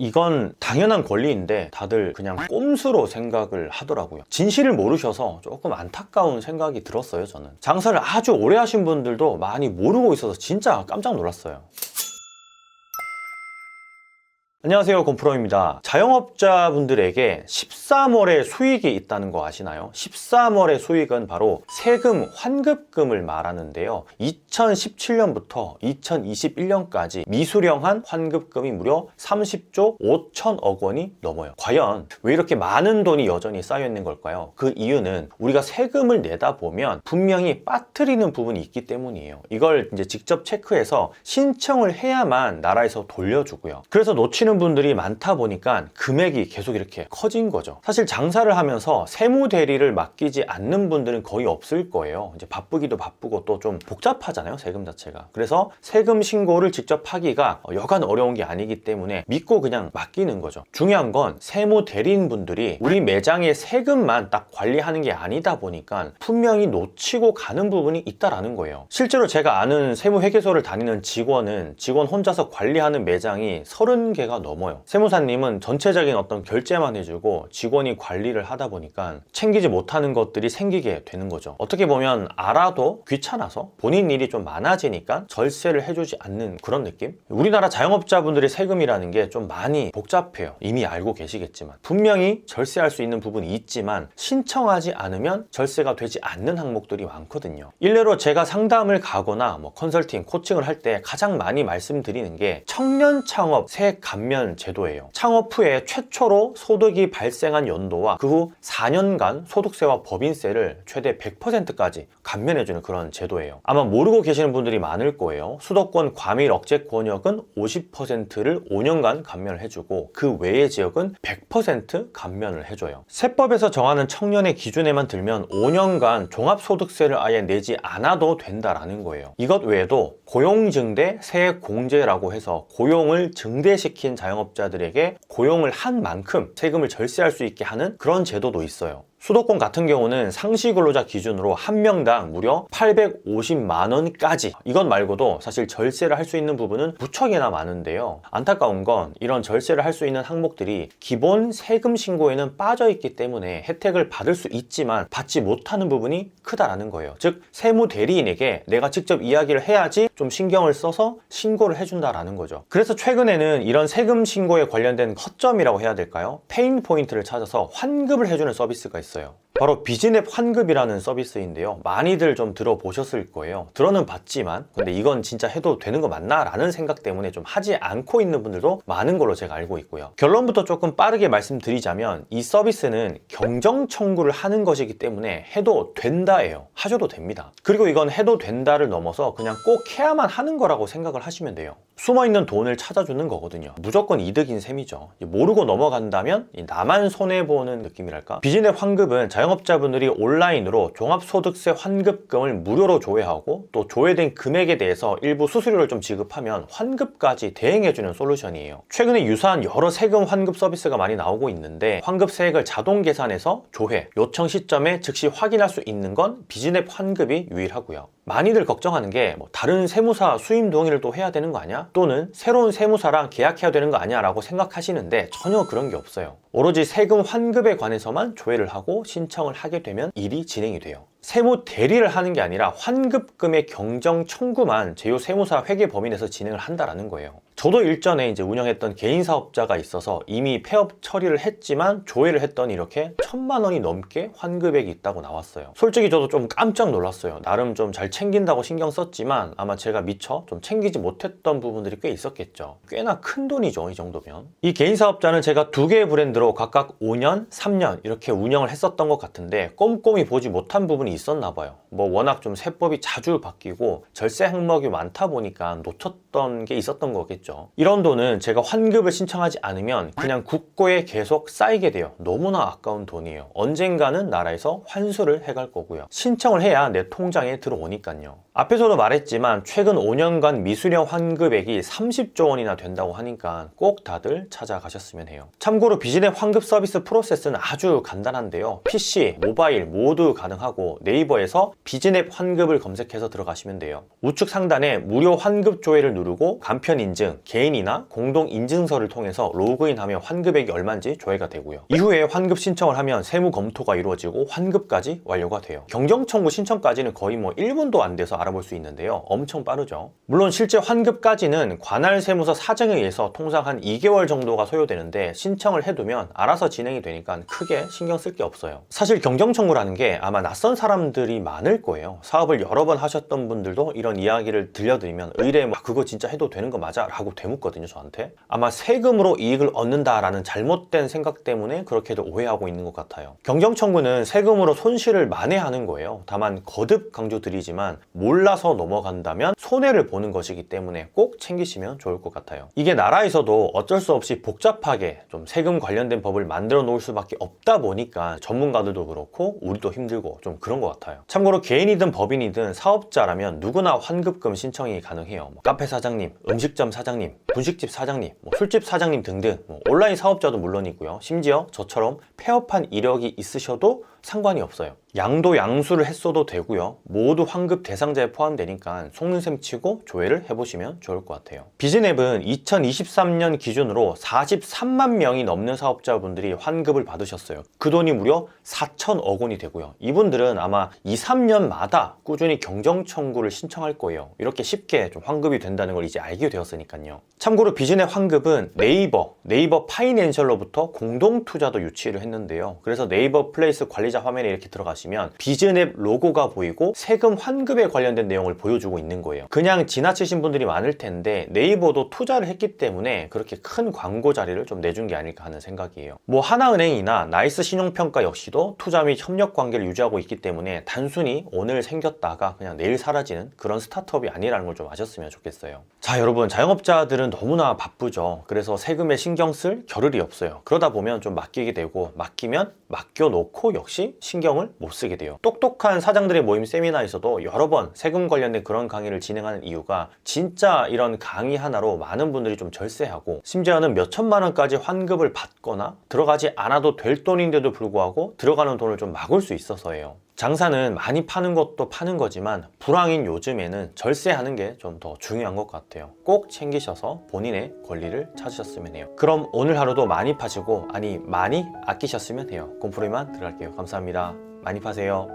이건 당연한 권리인데 다들 그냥 꼼수로 생각을 하더라고요. 진실을 모르셔서 조금 안타까운 생각이 들었어요. 저는 장사를 아주 오래 하신 분들도 많이 모르고 있어서 진짜 깜짝 놀랐어요. 안녕하세요, 곰프로입니다. 자영업자분들에게 13월에 수익이 있다는 거 아시나요? 13월의 수익은 바로 세금 환급금을 말하는데요. 2017년부터 2021년까지 미수령한 환급금이 무려 30조 5천억 원이 넘어요. 과연 왜 이렇게 많은 돈이 여전히 쌓여 있는 걸까요? 그 이유는 우리가 세금을 내다 보면 분명히 빠뜨리는 부분이 있기 때문이에요. 이걸 이제 직접 체크해서 신청을 해야만 나라에서 돌려주고요. 그래서 놓치는 분들이 많다 보니까 금액이 계속 이렇게 커진 거죠. 사실 장사를 하면서 세무 대리를 맡기지 않는 분들은 거의 없을 거예요. 이제 바쁘기도 바쁘고 또 좀 복잡하잖아요, 세금 자체가. 그래서 세금 신고를 직접 하기가 여간 어려운 게 아니기 때문에 믿고 그냥 맡기는 거죠. 중요한 건 세무 대리인 분들이 우리 매장의 세금만 딱 관리하는 게 아니다 보니까 분명히 놓치고 가는 부분이 있다라는 거예요. 실제로 제가 아는 세무회계소를 다니는 직원 혼자서 관리하는 매장이 30개가 넘어요. 세무사님은 전체적인 어떤 결제만 해주고 직원이 관리를 하다 보니까 챙기지 못하는 것들이 생기게 되는 거죠. 어떻게 보면 알아도 귀찮아서 본인 일이 좀 많아지니까 절세를 해주지 않는 그런 느낌? 우리나라 자영업자분들의 세금이라는 게 좀 많이 복잡해요. 이미 알고 계시겠지만 분명히 절세할 수 있는 부분이 있지만 신청하지 않으면 절세가 되지 않는 항목들이 많거든요. 일례로 제가 상담을 가거나 컨설팅, 코칭을 할 때 가장 많이 말씀드리는 게 청년 창업 세액 감면 제도예요. 창업 후에 최초로 소득이 발생한 연도와 그 후 4년간 소득세와 법인세를 최대 100%까지 감면해주는 그런 제도예요. 아마 모르고 계시는 분들이 많을 거예요. 수도권 과밀 억제 권역은 50%를 5년간 감면을 해주고 그 외의 지역은 100% 감면을 해줘요. 세법에서 정하는 청년의 기준에만 들면 5년간 종합소득세를 아예 내지 않아도 된다라는 거예요. 이것 외에도 고용증대 세액공제라고 해서 고용을 증대시킨 자영업자들에게 고용을 한 만큼 세금을 절세할 수 있게 하는 그런 제도도 있어요. 수도권 같은 경우는 상시 근로자 기준으로 한 명당 무려 850만 원까지. 이것 말고도 사실 절세를 할 수 있는 부분은 무척이나 많은데요. 안타까운 건 이런 절세를 할 수 있는 항목들이 기본 세금 신고에는 빠져 있기 때문에 혜택을 받을 수 있지만 받지 못하는 부분이 크다라는 거예요. 즉 세무 대리인에게 내가 직접 이야기를 해야지 좀 신경을 써서 신고를 해준다라는 거죠. 그래서 최근에는 이런 세금 신고에 관련된 허점이라고 해야 될까요? 페인 포인트를 찾아서 환급을 해주는 서비스가 있어요. 바로 비즈냅 환급이라는 서비스인데요. 많이들 좀 들어보셨을 거예요. 들어는 봤지만 근데 이건 진짜 해도 되는 거 맞나? 라는 생각 때문에 좀 하지 않고 있는 분들도 많은 걸로 제가 알고 있고요. 결론부터 조금 빠르게 말씀드리자면 이 서비스는 경정 청구를 하는 것이기 때문에 해도 된다예요. 하셔도 됩니다. 그리고 이건 해도 된다를 넘어서 그냥 꼭 해야만 하는 거라고 생각을 하시면 돼요. 숨어있는 돈을 찾아주는 거거든요. 무조건 이득인 셈이죠. 모르고 넘어간다면 나만 손해보는 느낌이랄까? 비즈냅 환급은 자영업자분들이 온라인으로 종합소득세 환급금을 무료로 조회하고 또 조회된 금액에 대해서 일부 수수료를 좀 지급하면 환급까지 대행해주는 솔루션이에요. 최근에 유사한 여러 세금 환급 서비스가 많이 나오고 있는데 환급 세액을 자동 계산해서 조회, 요청 시점에 즉시 확인할 수 있는 건 비즈냅 환급이 유일하고요. 많이들 걱정하는 게 다른 세무사 수임 동의를 또 해야 되는 거 아니야? 또는 새로운 세무사랑 계약해야 되는 거 아니야? 라고 생각하시는데 전혀 그런 게 없어요. 오로지 세금 환급에 관해서만 조회를 하고 신청을 하게 되면 일이 진행이 돼요. 세무 대리를 하는 게 아니라 환급금의 경정 청구만 제휴 세무사 회계 범위 내에서 진행을 한다라는 거예요. 저도 일전에 이제 운영했던 개인 사업자가 있어서 이미 폐업 처리를 했지만 조회를 했더니 이렇게 1,000만 원이 넘게 환급액이 있다고 나왔어요. 솔직히 저도 좀 깜짝 놀랐어요. 나름 좀 잘 챙긴다고 신경 썼지만 아마 제가 미처 좀 챙기지 못했던 부분들이 꽤 있었겠죠. 꽤나 큰 돈이죠, 이 정도면. 이 개인 사업자는 제가 2개의 브랜드로 각각 5년, 3년 이렇게 운영을 했었던 것 같은데 꼼꼼히 보지 못한 부분이 있었나 봐요. 워낙 좀 세법이 자주 바뀌고 절세 항목이 많다 보니까 놓쳤던 게 있었던 거겠죠. 이런 돈은 제가 환급을 신청하지 않으면 그냥 국고에 계속 쌓이게 돼요. 너무나 아까운 돈이에요. 언젠가는 나라에서 환수를 해갈 거고요. 신청을 해야 내 통장에 들어오니까요. 앞에서도 말했지만 최근 5년간 미수령 환급액이 30조 원이나 된다고 하니까 꼭 다들 찾아가셨으면 해요. 참고로 비즈넷 환급 서비스 프로세스는 아주 간단한데요. PC, 모바일 모두 가능하고 네이버에서 비즈넷 환급을 검색해서 들어가시면 돼요. 우측 상단에 무료 환급 조회를 누르고 간편 인증, 개인이나 공동 인증서를 통해서 로그인하면 환급액이 얼마인지 조회가 되고요. 이후에 환급 신청을 하면 세무 검토가 이루어지고 환급까지 완료가 돼요. 경정 청구 신청까지는 거의 1분도 안 돼서 알아볼 수 있는데요. 엄청 빠르죠. 물론 실제 환급까지는 관할 세무서 사정에 의해서 통상 한 2개월 정도가 소요되는데 신청을 해두면 알아서 진행이 되니까 크게 신경 쓸 게 없어요. 사실 경정 청구라는 게 아마 낯선 사람들이 많을 거예요. 사업을 여러 번 하셨던 분들도 이런 이야기를 들려드리면 의뢰 그거 진짜 해도 되는 거 맞아? 라고 되묻거든요, 저한테. 아마 세금으로 이익을 얻는다라는 잘못된 생각 때문에 그렇게도 오해하고 있는 것 같아요. 경정 청구는 세금으로 손실을 만회하는 거예요. 다만 거듭 강조드리지만 몰라서 넘어간다면 손해를 보는 것이기 때문에 꼭 챙기시면 좋을 것 같아요. 이게 나라에서도 어쩔 수 없이 복잡하게 좀 세금 관련된 법을 만들어 놓을 수밖에 없다 보니까 전문가들도 그렇고 우리도 힘들고 좀 그런 것 같아요. 참고로 개인이든 법인이든 사업자라면 누구나 환급금 신청이 가능해요. 카페 사장님, 음식점 사장님, 분식집 사장님, 술집 사장님 등등 온라인 사업자도 물론이고요. 심지어 저처럼 폐업한 이력이 있으셔도 상관이 없어요. 양도 양수를 했어도 되고요. 모두 환급 대상자에 포함되니까 속는셈 치고 조회를 해보시면 좋을 것 같아요. 비즈냅은 2023년 기준으로 43만 명이 넘는 사업자분들이 환급을 받으셨어요. 그 돈이 무려 4천억 원이 되고요. 이분들은 아마 2, 3년마다 꾸준히 경정 청구를 신청할 거예요. 이렇게 쉽게 좀 환급이 된다는 걸 이제 알게 되었으니까요. 참고로 비즈넷 환급은 네이버 파이낸셜로부터 공동 투자도 유치를 했는데요. 그래서 네이버 플레이스 관리자 화면에 이렇게 들어가시면 비즈넷 로고가 보이고 세금 환급에 관련된 내용을 보여주고 있는 거예요. 그냥 지나치신 분들이 많을 텐데 네이버도 투자를 했기 때문에 그렇게 큰 광고 자리를 좀 내준 게 아닐까 하는 생각이에요. 하나은행이나 나이스 신용평가 역시도 투자 및 협력 관계를 유지하고 있기 때문에 단순히 오늘 생겼다가 그냥 내일 사라지는 그런 스타트업이 아니라는 걸 좀 아셨으면 좋겠어요. 자, 여러분, 자영업자들은 너무나 바쁘죠. 그래서 세금에 신경 쓸 겨를이 없어요. 그러다 보면 좀 맡기게 되고 맡기면 맡겨놓고 역시 신경을 못 쓰게 돼요. 똑똑한 사장들의 모임 세미나에서도 여러 번 세금 관련된 그런 강의를 진행하는 이유가 진짜 이런 강의 하나로 많은 분들이 좀 절세하고 심지어는 몇 천만 원까지 환급을 받거나 들어가지 않아도 될 돈인데도 불구하고 들어가는 돈을 좀 막을 수 있어서예요. 장사는 많이 파는 것도 파는 거지만 불황인 요즘에는 절세하는 게 좀 더 중요한 것 같아요. 꼭 챙기셔서 본인의 권리를 찾으셨으면 해요. 그럼 오늘 하루도 많이 파시고 많이 아끼셨으면 해요. 곰프로이만 들어갈게요. 감사합니다. 많이 파세요.